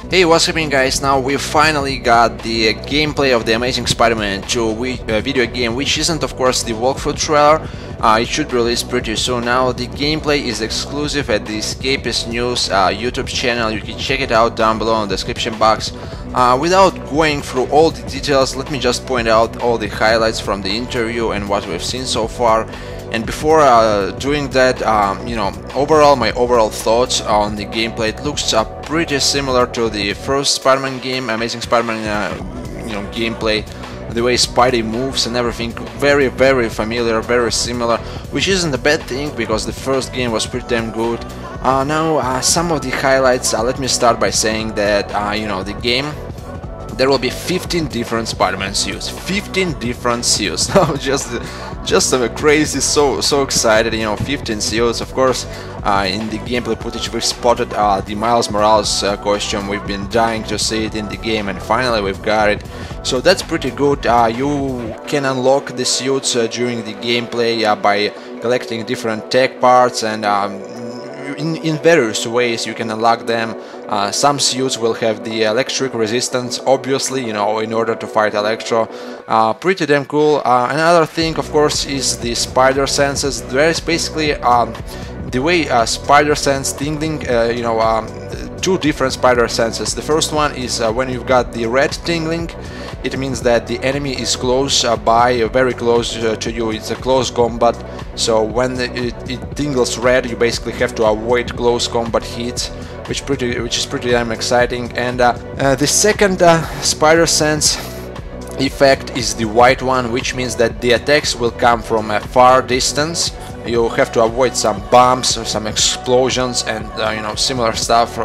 Hey, what's happening, guys? Now we finally got the gameplay of the Amazing Spider-Man 2 video game, which isn't of course the walkthrough trailer. It should be released pretty soon. Now the gameplay is exclusive at the Escapist News YouTube channel. You can check it out down below in the description box. Without going through all the details, let me just point out all the highlights from the interview and what we've seen so far. And before doing that, my overall thoughts on the gameplay, it looks pretty similar to the first Spider-Man game, Amazing Spider-Man, gameplay. The way Spidey moves and everything, very familiar, very similar, which isn't a bad thing because the first game was pretty damn good. Now, some of the highlights. Let me start by saying that the game. There will be 15 different Spider-Man suits. 15 different suits. just crazy, so excited. 15 suits. Of course, in the gameplay footage we've spotted the Miles Morales costume. We've been dying to see it in the game, and finally we've got it. So that's pretty good. You can unlock the suits during the gameplay by collecting different tech parts, and in various ways you can unlock them. Some suits will have the electric resistance, obviously, in order to fight Electro. Pretty damn cool. Another thing, of course, is the spider senses. There is basically the way spider sense tingling, two different spider senses. The first one is when you've got the red tingling. It means that the enemy is close by, very close to you. It's a close combat, so when it tingles red, you basically have to avoid close combat hits, which is pretty damn exciting. And the second spider sense effect is the white one, which means that the attacks will come from a far distance. You have to avoid some bombs or some explosions and similar stuff.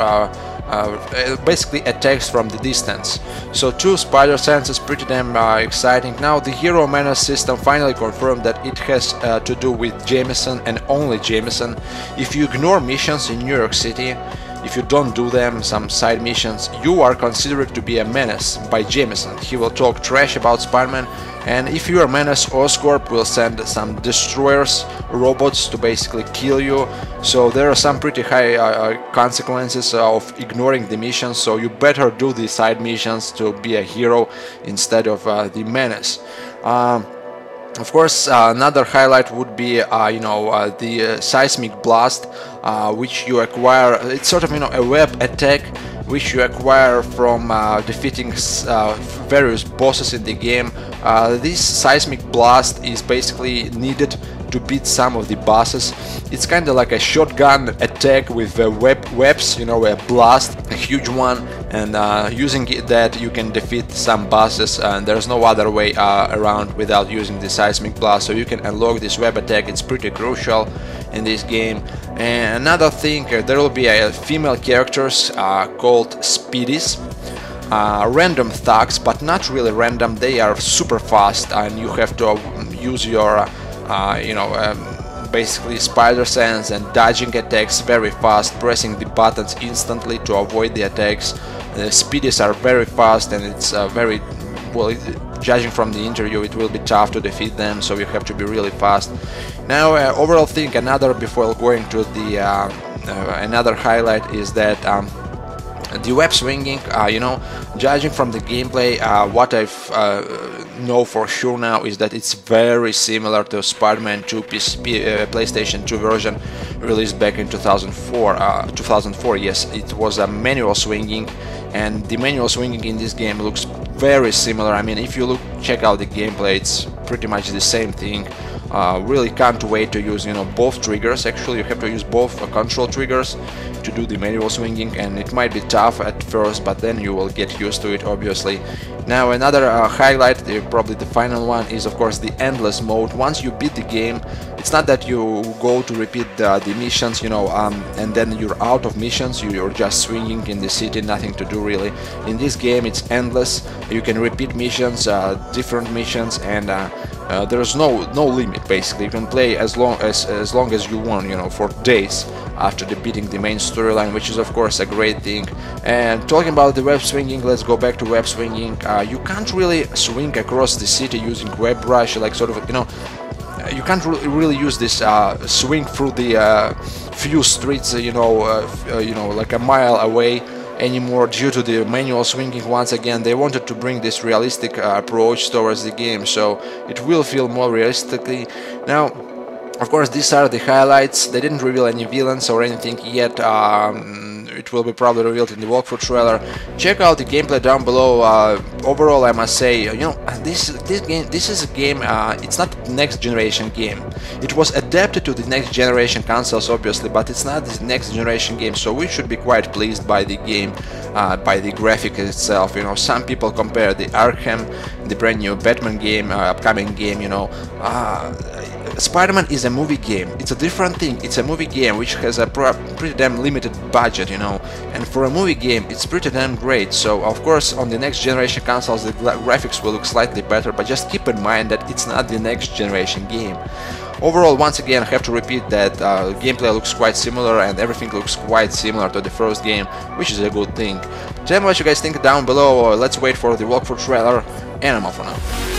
Basically attacks from the distance. So two spider senses, pretty damn exciting. Now the hero menace system finally confirmed that it has to do with Jameson and only Jameson. If you ignore missions in New York City, if you don't do them, some side missions, you are considered to be a menace by Jameson. He will talk trash about Spider-Man, and if you are a menace, Oscorp will send some destroyers, robots, to basically kill you. So there are some pretty high consequences of ignoring the missions, so you better do the side missions to be a hero instead of the menace. Of course, another highlight would be, the Seismic Blast, which you acquire. It's sort of, a web attack which you acquire from defeating various bosses in the game. This Seismic Blast is basically needed to beat some of the bosses. It's kind of like a shotgun attack with webs, a blast, a huge one, and using that you can defeat some bosses, and there's no other way around without using the Seismic Blast. So you can unlock this web attack. It's pretty crucial in this game. And another thing, there will be female characters called Speedies. Random thugs, but not really random. They are super fast, and you have to use your basically spider sense and dodging attacks very fast, pressing the buttons instantly to avoid the attacks. The Speedies are very fast, and it's very well. Judging from the interview, it will be tough to defeat them, so you have to be really fast. Now, overall thing, before going to the another highlight is that the web swinging. Judging from the gameplay, what I know for sure now is that it's very similar to Spider-Man 2 PlayStation 2 version released back in 2004. Yes, it was a manual swinging, and the manual swinging in this game looks very similar. I mean, if you check out the gameplay, it's pretty much the same thing. Really can't wait to use both triggers. Actually, you have to use both control triggers to do the manual swinging, and it might be tough at first, but then you will get used to it, obviously. Now another highlight, probably the final one, is of course the endless mode. Once you beat the game, it's not that you go to repeat the missions, and then you're out of missions. You're just swinging in the city, nothing to do really. In this game it's endless. You can repeat missions, different missions, and there's no limit. Basically, you can play as long as you want, for days after beating the main storyline, which is of course a great thing. And talking about the web swinging, let's go back to web swinging. You can't really swing across the city using web rush, like sort of, you can't really use this swing through the few streets, like a mile away. anymore due to the manual swinging. Once again, they wanted to bring this realistic approach towards the game, so it will feel more realistically. Now, of course, these are the highlights. They didn't reveal any villains or anything yet. It will be probably revealed in the walkthrough trailer. Check out the gameplay down below. Overall, I must say, you know, this is a game. It's not a next generation game. It was adapted to the next generation consoles, obviously, but it's not the next generation game. So we should be quite pleased by the game, by the graphics itself. You know, some people compare the Arkham, the brand new Batman game, upcoming game. You know. Spider-Man is a movie game. It's a different thing. It's a movie game which has a pretty damn limited budget, you know, and for a movie game it's pretty damn great. So of course on the next generation consoles the graphics will look slightly better, but just keep in mind that it's not the next generation game. Overall, once again, I have to repeat that gameplay looks quite similar and everything looks quite similar to the first game, which is a good thing. Tell me what you guys think down below, or let's wait for the walkthrough trailer, and I'm off for now.